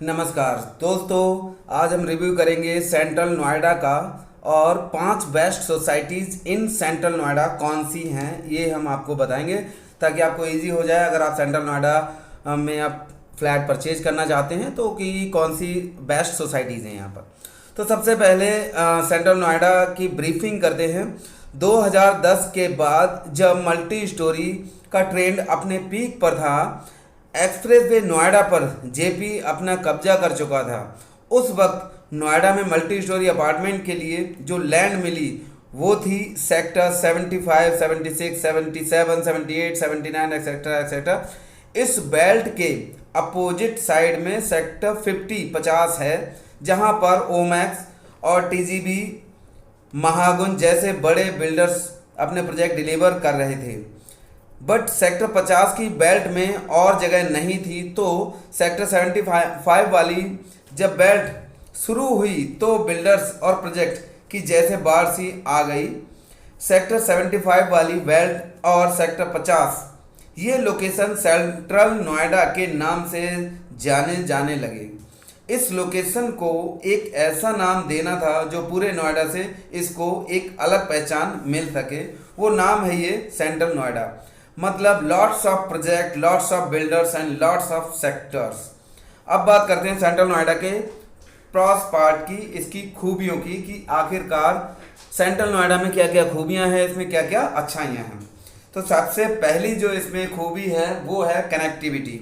नमस्कार दोस्तों, आज हम रिव्यू करेंगे सेंट्रल नोएडा का और 5 best societies in central Noida कौन सी हैं ये हम आपको बताएंगे ताकि आपको इजी हो जाए अगर आप सेंट्रल नोएडा में आप फ्लैट परचेज करना चाहते हैं तो कि कौन सी बेस्ट सोसाइटीज़ हैं यहाँ पर। तो सबसे पहले सेंट्रल नोएडा की ब्रीफिंग करते हैं। 2010 के बाद जब मल्टी स्टोरी का ट्रेंड अपने पीक पर था, एक्सप्रेस वे नोएडा पर जेपी अपना कब्जा कर चुका था। उस वक्त नोएडा में मल्टी स्टोरी अपार्टमेंट के लिए जो लैंड मिली वो थी सेक्टर 75, 76, 77, 78, 79 एक्सेट्रा एक्सेट्रा। इस बेल्ट के अपोजिट साइड में सेक्टर 50 है जहां पर ओमैक्स और टीजीबी, महागुन जैसे बड़े बिल्डर्स अपने प्रोजेक्ट डिलीवर कर रहे थे। बट सेक्टर 50 की बेल्ट में और जगह नहीं थी, तो सेक्टर 75 वाली जब बेल्ट शुरू हुई तो बिल्डर्स और प्रोजेक्ट की जैसे बाढ़ सी आ गई। सेक्टर 75 वाली बेल्ट और सेक्टर 50 ये लोकेशन सेंट्रल नोएडा के नाम से जाने जाने लगे। इस लोकेशन को एक ऐसा नाम देना था जो पूरे नोएडा से इसको एक अलग पहचान मिल सके। वो नाम है ये सेंट्रल नोएडा, मतलब lots of project, lots of builders and lots of sectors. अब बात करते हैं सेंट्रल नोएडा के प्रॉस पार्ट की, इसकी खूबियों की कि आखिरकार सेंट्रल नोएडा में क्या क्या खूबियां हैं, इसमें क्या क्या अच्छाइयां हैं। तो सबसे पहली जो इसमें खूबी है वो है कनेक्टिविटी।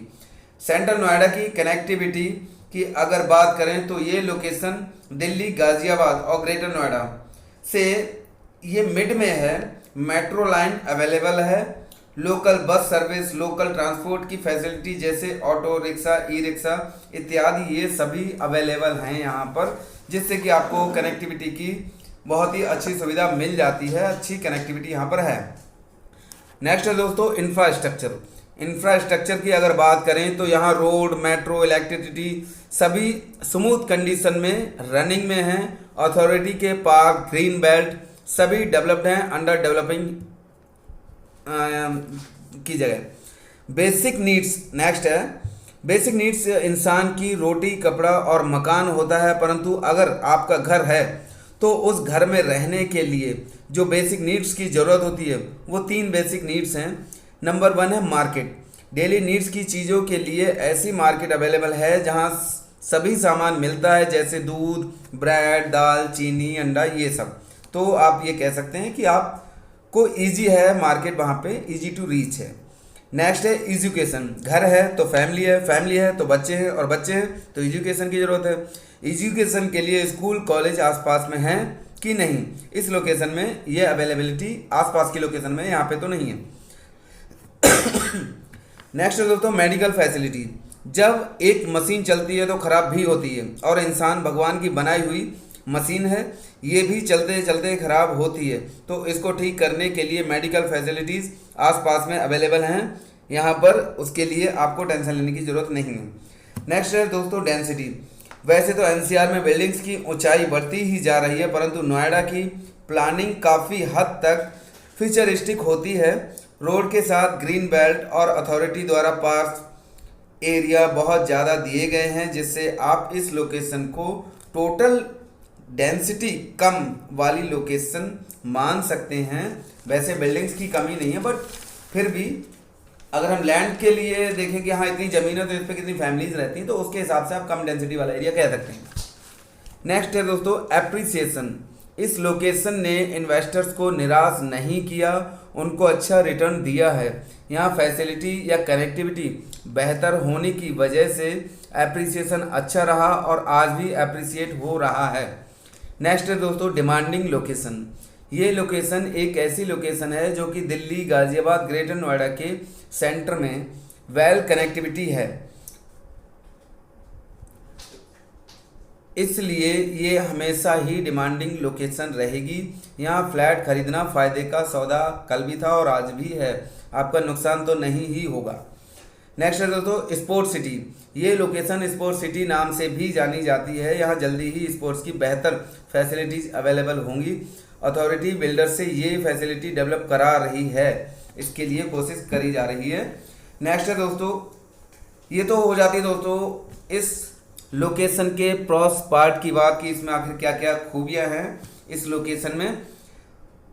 सेंट्रल नोएडा की कनेक्टिविटी की अगर बात करें तो ये लोकेशन दिल्ली, गाजियाबाद और ग्रेटर नोएडा से ये मिड में है। मेट्रो लाइन अवेलेबल है, local bus service, local transport की फैसिलिटी जैसे ऑटो रिक्शा, ई रिक्शा इत्यादि ये सभी अवेलेबल हैं यहाँ पर, जिससे कि आपको कनेक्टिविटी की बहुत ही अच्छी सुविधा मिल जाती है। अच्छी कनेक्टिविटी यहाँ पर है। नेक्स्ट है दोस्तों इंफ्रास्ट्रक्चर। इंफ्रास्ट्रक्चर की अगर बात करें तो यहाँ रोड, मेट्रो, इलेक्ट्रिसिटी सभी स्मूथ कंडीशन में रनिंग में हैं। अथॉरिटी के पार्क, ग्रीन बेल्ट सभी डेवलप्ड हैं, अंडर डेवलपिंग की जगह। बेसिक नीड्स नेक्स्ट है। बेसिक नीड्स इंसान की रोटी, कपड़ा और मकान होता है, परंतु अगर आपका घर है तो उस घर में रहने के लिए जो बेसिक नीड्स की ज़रूरत होती है वो 3 बेसिक नीड्स हैं। नंबर 1 है मार्केट। डेली नीड्स की चीज़ों के लिए ऐसी मार्केट अवेलेबल है जहां सभी सामान मिलता है, जैसे दूध, ब्रेड, दाल, चीनी, अंडा ये सब। तो आप ये कह सकते हैं कि आप को ईजी है मार्केट, वहाँ पे ईजी टू रीच है। नेक्स्ट है एजुकेशन। घर है तो फैमिली है, फैमिली है तो बच्चे हैं, और बच्चे हैं तो एजुकेशन की ज़रूरत है। एजुकेशन के लिए स्कूल, कॉलेज आसपास में हैं कि नहीं, इस लोकेशन में ये अवेलेबिलिटी आसपास की लोकेशन में यहाँ पे तो नहीं है। नेक्स्ट है दोस्तों मेडिकल फैसिलिटी। जब एक मशीन चलती है तो ख़राब भी होती है, और इंसान भगवान की बनाई हुई मशीन है, ये भी चलते चलते ख़राब होती है, तो इसको ठीक करने के लिए मेडिकल फैसिलिटीज़ आसपास में अवेलेबल हैं यहाँ पर, उसके लिए आपको टेंशन लेने की ज़रूरत नहीं है। नेक्स्ट है दोस्तों डेंसिटी। वैसे तो एनसीआर में बिल्डिंग्स की ऊंचाई बढ़ती ही जा रही है, परंतु नोएडा की प्लानिंग काफ़ी हद तक फ्यूचरिस्टिक होती है। रोड के साथ ग्रीन बेल्ट और अथॉरिटी द्वारा पार्क एरिया बहुत ज़्यादा दिए गए हैं, जिससे आप इस लोकेशन को टोटल डेंसिटी कम वाली लोकेशन मान सकते हैं। वैसे बिल्डिंग्स की कमी नहीं है, बट फिर भी अगर हम लैंड के लिए देखें कि हाँ इतनी ज़मीन है तो इस पर कितनी फैमिलीज रहती हैं, तो उसके हिसाब से आप कम डेंसिटी वाला एरिया कह सकते हैं। नेक्स्ट है दोस्तों एप्रिसिएशन। इस लोकेशन ने इन्वेस्टर्स को निराश नहीं किया, उनको अच्छा रिटर्न दिया है। यहाँ फैसिलिटी या कनेक्टिविटी बेहतर होने की वजह से एप्रिसिएशन अच्छा रहा और आज भी एप्रिसिएट हो रहा है। नेक्स्ट है दोस्तों डिमांडिंग लोकेशन। ये लोकेशन एक ऐसी लोकेशन है जो कि दिल्ली, गाजियाबाद, ग्रेटर नोएडा के सेंटर में वेल कनेक्टिविटी है, इसलिए ये हमेशा ही डिमांडिंग लोकेशन रहेगी। यहाँ फ्लैट खरीदना फ़ायदे का सौदा कल भी था और आज भी है, आपका नुकसान तो नहीं ही होगा। नेक्स्ट है दोस्तों स्पोर्ट्स सिटी। ये लोकेशन स्पोर्ट्स सिटी नाम से भी जानी जाती है। यहाँ जल्दी ही स्पोर्ट्स की बेहतर फैसिलिटीज़ अवेलेबल होंगी। अथॉरिटी बिल्डर से ये फैसिलिटी डेवलप करा रही है, इसके लिए कोशिश करी जा रही है। नेक्स्ट है दोस्तों, ये तो हो जाती है दोस्तों इस लोकेशन के प्रॉस पार्ट की बात की, इसमें आखिर क्या क्या खूबियां हैं इस लोकेशन में।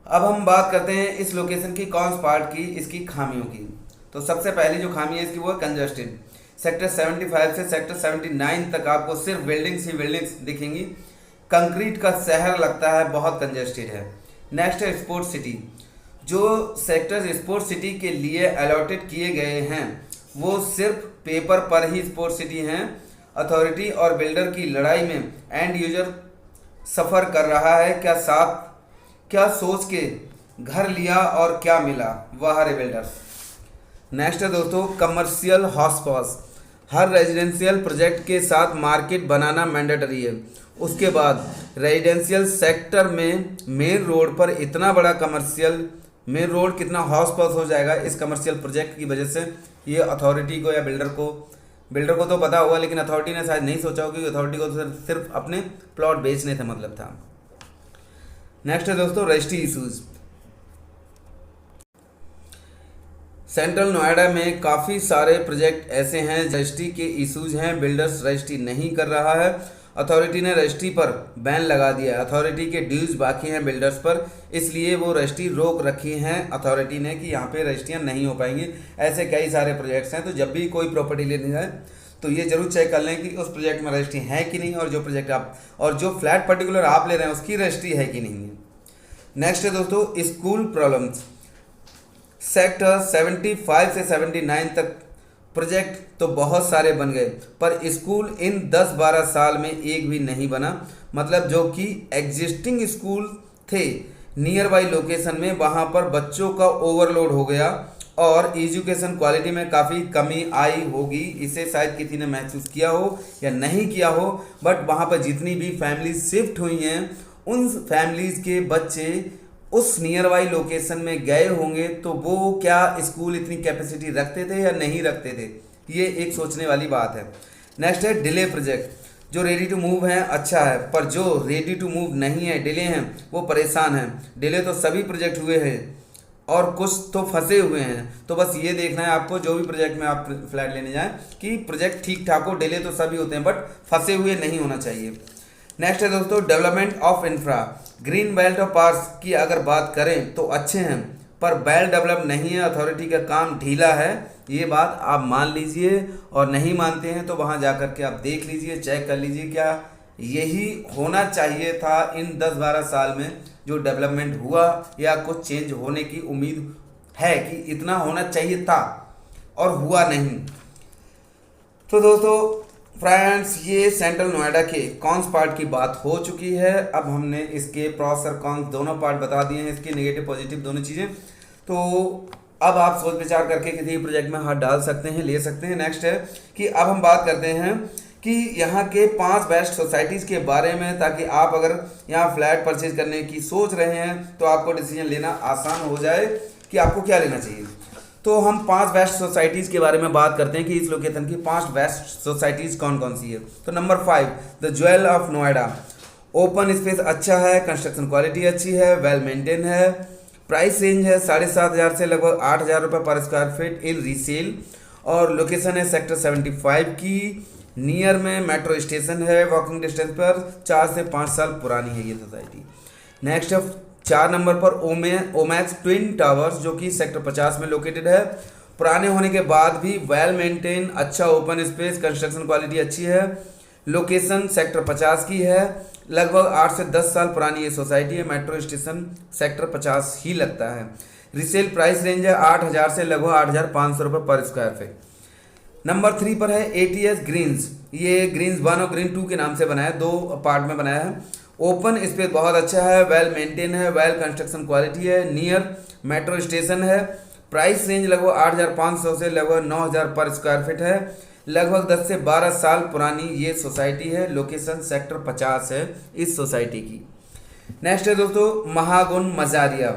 अब हम बात करते हैं इस लोकेशन की कौन पार्ट की, इसकी खामियों की। तो सबसे पहली जो खामी है इसकी वो है कंजस्टेड। सेक्टर 75 से सेक्टर 79 तक आपको सिर्फ बिल्डिंग्स ही बिल्डिंग्स दिखेंगी। कंक्रीट का शहर लगता है, बहुत कंजस्टेड है। नेक्स्ट है स्पोर्ट्स सिटी। जो सेक्टर्स स्पोर्ट्स सिटी के लिए अलॉटेड किए गए हैं वो सिर्फ पेपर पर ही स्पोर्ट्स सिटी हैं। अथॉरिटी और बिल्डर की लड़ाई में एंड यूजर सफ़र कर रहा है। क्या सोच के घर लिया और क्या मिला, वाह रे बिल्डर। नेक्स्ट है दोस्तों कमर्शियल हॉटस्पॉट्स। हर रेजिडेंशियल प्रोजेक्ट के साथ मार्केट बनाना मैंडेटरी है। उसके बाद रेजिडेंशियल सेक्टर में मेन रोड पर इतना बड़ा कमर्शियल मेन रोड कितना हॉटस्पॉट हो जाएगा इस कमर्शियल प्रोजेक्ट की वजह से। ये अथॉरिटी को या बिल्डर को तो पता होगा, लेकिन अथॉरिटी ने शायद नहीं सोचा होगा, क्योंकि अथॉरिटी को तो सिर्फ अपने प्लॉट बेचने थे मतलब था। नेक्स्ट है दोस्तों रजिस्ट्री इशूज़। सेंट्रल नोएडा में काफ़ी सारे प्रोजेक्ट ऐसे हैं रजिस्ट्री के इशूज हैं, बिल्डर्स रजिस्ट्री नहीं कर रहा है। अथॉरिटी ने रजिस्ट्री पर बैन लगा दिया है। अथॉरिटी के ड्यूज बाकी हैं बिल्डर्स पर, इसलिए वो रजिस्ट्री रोक रखी हैं अथॉरिटी ने कि यहाँ पे रजिस्ट्रियाँ नहीं हो पाएंगी। ऐसे कई सारे प्रोजेक्ट्स हैं, तो जब भी कोई प्रॉपर्टी लेने जाए तो ये जरूर चेक कर लें कि उस प्रोजेक्ट में रजिस्ट्री है कि नहीं, और जो फ्लैट पर्टिकुलर आप ले रहे हैं उसकी रजिस्ट्री है कि नहीं है। नेक्स्ट है दोस्तों स्कूल प्रॉब्लम्स। सेक्टर 75 से 79 तक प्रोजेक्ट तो बहुत सारे बन गए, पर स्कूल इन 10-12 साल में एक भी नहीं बना। मतलब जो कि एग्जिस्टिंग स्कूल थे नियर बाई लोकेशन में, वहाँ पर बच्चों का ओवरलोड हो गया और एजुकेशन क्वालिटी में काफ़ी कमी आई होगी। इसे शायद किसी ने महसूस किया हो या नहीं किया हो, बट वहाँ पर जितनी भी फैमिलीज शिफ्ट हुई हैं उन फैमिलीज़ के बच्चे उस नियर बाई लोकेशन में गए होंगे, तो वो क्या स्कूल इतनी कैपेसिटी रखते थे या नहीं रखते थे, ये एक सोचने वाली बात है। नेक्स्ट है डिले प्रोजेक्ट। जो रेडी टू मूव हैं अच्छा है, पर जो रेडी टू मूव नहीं है, डिले हैं, वो परेशान हैं। डिले तो सभी प्रोजेक्ट हुए हैं और कुछ तो फंसे हुए हैं। तो बस ये देखना है आपको, जो भी प्रोजेक्ट में आप फ्लैट लेने जाएं, कि प्रोजेक्ट ठीक ठाक हो। डिले तो सभी होते हैं, बट फंसे हुए नहीं होना चाहिए। नेक्स्ट है दोस्तों development of infra. Green belt और पार्क्स की अगर बात करें तो अच्छे हैं, पर वेल डेवलप नहीं है। अथॉरिटी का काम ढीला है, ये बात आप मान लीजिए, और नहीं मानते हैं तो वहाँ जा कर के आप देख लीजिए, चेक कर लीजिए क्या यही होना चाहिए था इन 10-12 साल में जो डेवलपमेंट हुआ, या कुछ चेंज होने की उम्मीद है कि इतना होना चाहिए था और हुआ नहीं। तो दोस्तों फ्रेंड्स, ये सेंट्रल नोएडा के कॉन्स पार्ट की बात हो चुकी है। अब हमने इसके प्रॉस और कॉन्स दोनों पार्ट बता दिए हैं, इसके नेगेटिव पॉजिटिव दोनों चीज़ें। तो अब आप सोच विचार करके किसी प्रोजेक्ट में हाथ डाल सकते हैं, ले सकते हैं। नेक्स्ट है कि अब हम बात करते हैं कि यहाँ के 5 बेस्ट सोसाइटीज़ के बारे में, ताकि आप अगर यहाँ फ्लैट परचेज करने की सोच रहे हैं तो आपको डिसीजन लेना आसान हो जाए कि आपको क्या लेना चाहिए। तो हम 5 बेस्ट सोसाइटीज़ के बारे में बात करते हैं कि इस लोकेशन की 5 बेस्ट सोसाइटीज़ कौन कौन सी है। तो number 5 the jewel of Noida. Open space अच्छा है, कंस्ट्रक्शन क्वालिटी अच्छी है, वेल मेंटेन है। प्राइस रेंज है 7,500 से लगभग 8,000 रुपये पर स्क्वायर फीट इन रीसेल, और लोकेशन है सेक्टर 75 की। नियर में मेट्रो स्टेशन है, वॉकिंग डिस्टेंस पर। 4 से 5 साल पुरानी है ये सोसाइटी। नेक्स्ट है 4 नंबर पर ओमैक्स ट्विन टावर्स, जो कि सेक्टर 50 में लोकेटेड है। पुराने होने के बाद भी वेल मेंटेन, अच्छा ओपन स्पेस, कंस्ट्रक्शन क्वालिटी अच्छी है। लोकेशन सेक्टर 50 की है, लगभग 8 से 10 साल पुरानी ये सोसाइटी है। मेट्रो स्टेशन सेक्टर 50 ही लगता है। रिसेल प्राइस रेंज है 8,000 से लगभग 8,500 रुपये पर स्क्वायर फीट। नंबर 3 पर है ATS ग्रीन्स। ये ग्रीन्स 1 और ग्रीन 2 के नाम से बनाया है, 2 पार्ट में बनाया है। ओपन स्पेस बहुत अच्छा है, वेल मेंटेन है, वेल कंस्ट्रक्शन क्वालिटी है, नियर मेट्रो स्टेशन है। प्राइस रेंज लगभग 8,500 से लगभग 9,000 पर स्क्वायर फीट है। लगभग 10 से 12 साल पुरानी ये सोसाइटी है। लोकेशन सेक्टर 50 है इस सोसाइटी की। नेक्स्ट है दोस्तों महागुन मजारिया।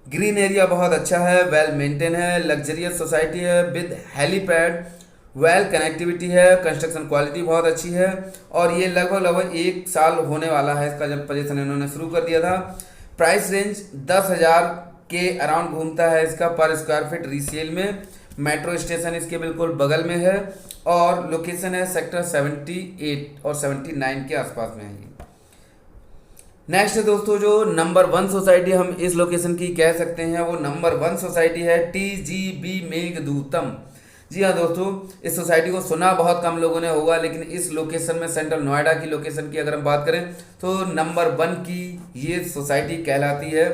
ग्रीन एरिया बहुत अच्छा है, वेल मेंटेन है, लग्जरियस सोसाइटी है विद हेलीपैड, वेल कनेक्टिविटी है, कंस्ट्रक्शन क्वालिटी बहुत अच्छी है, और ये लगभग 1 साल होने वाला है इसका जब पोजीशन इन्होंने शुरू कर दिया था। प्राइस रेंज 10,000 के अराउंड घूमता है इसका पर स्क्वायर फीट रीसेल में। मेट्रो स्टेशन इसके बिल्कुल बगल में है और लोकेशन है सेक्टर 78 और 79 के आसपास में है ये। नेक्स्ट है दोस्तों, जो नंबर 1 सोसाइटी हम इस लोकेशन की कह सकते हैं वो नंबर 1 सोसाइटी है TGB मेघदूतम। जी हाँ दोस्तों, इस सोसाइटी को सुना बहुत कम लोगों ने होगा, लेकिन इस लोकेशन में सेंट्रल नोएडा की लोकेशन की अगर हम बात करें तो नंबर 1 की ये सोसाइटी कहलाती है।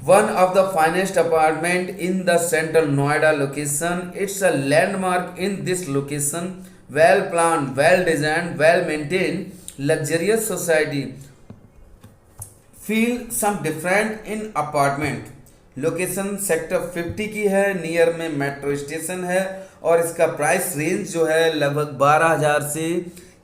One of the finest apartment in the central Noida location, it's a landmark in this location, well plan, well design, well maintain, luxurious society, feel some different in apartment. Location sector 50 की है, near में metro station है और इसका price range जो है लगभग 12,000 से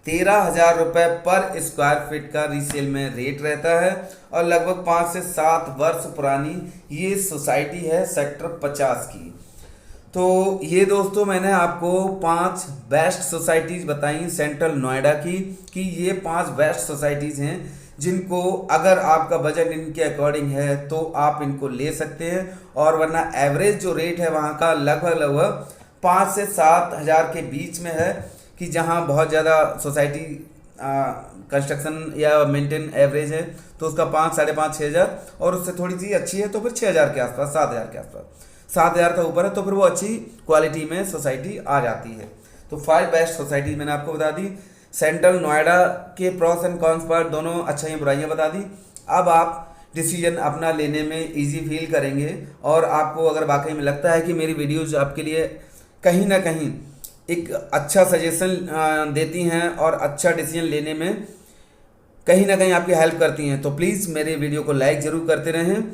13,000 रुपये पर स्क्वायर फीट का रीसेल में रेट रहता है और लगभग 5 से 7 वर्ष पुरानी ये सोसाइटी है सेक्टर 50 की। तो ये दोस्तों मैंने आपको 5 बेस्ट सोसाइटीज़ बताई सेंट्रल नोएडा की, कि ये 5 बेस्ट सोसाइटीज़ हैं जिनको अगर आपका बजट इनके अकॉर्डिंग है तो आप इनको ले सकते हैं। और वरना एवरेज जो रेट है वहाँ का लगभग 5 से 7 हज़ार के बीच में है, कि जहाँ बहुत ज़्यादा सोसाइटी कंस्ट्रक्शन या मेंटेन एवरेज है तो उसका 5, 5.5, 6 हज़ार, और उससे थोड़ी सी अच्छी है तो फिर 6 हज़ार के आसपास, 7 हज़ार के आसपास, 7 हज़ार का ऊपर है तो फिर वो अच्छी क्वालिटी में सोसाइटी आ जाती है। तो 5 बेस्ट सोसाइटी मैंने आपको बता दी, सेंट्रल नोएडा के प्रॉस एंड कॉन्स पर दोनों अच्छाइयाँ बुराइयाँ बता दी। अब आप डिसीजन अपना लेने में इजी फील करेंगे और आपको अगर वाकई में लगता है कि मेरी वीडियोज़ आपके लिए कहीं ना कहीं एक अच्छा सजेशन देती हैं और अच्छा डिसीजन लेने में कहीं ना कहीं आपकी हेल्प करती हैं, तो प्लीज़ मेरे वीडियो को लाइक ज़रूर करते रहें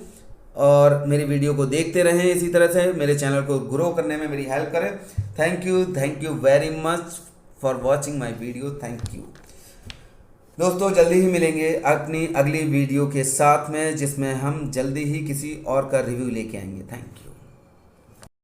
और मेरी वीडियो को देखते रहें, इसी तरह से मेरे चैनल को ग्रो करने में मेरी हेल्प करें। Thank you very much for watching my video. Thank you दोस्तों, जल्दी ही मिलेंगे अपनी अगली वीडियो के साथ में, जिसमें हम जल्दी ही किसी और का रिव्यू लेके आएंगे। Thank you.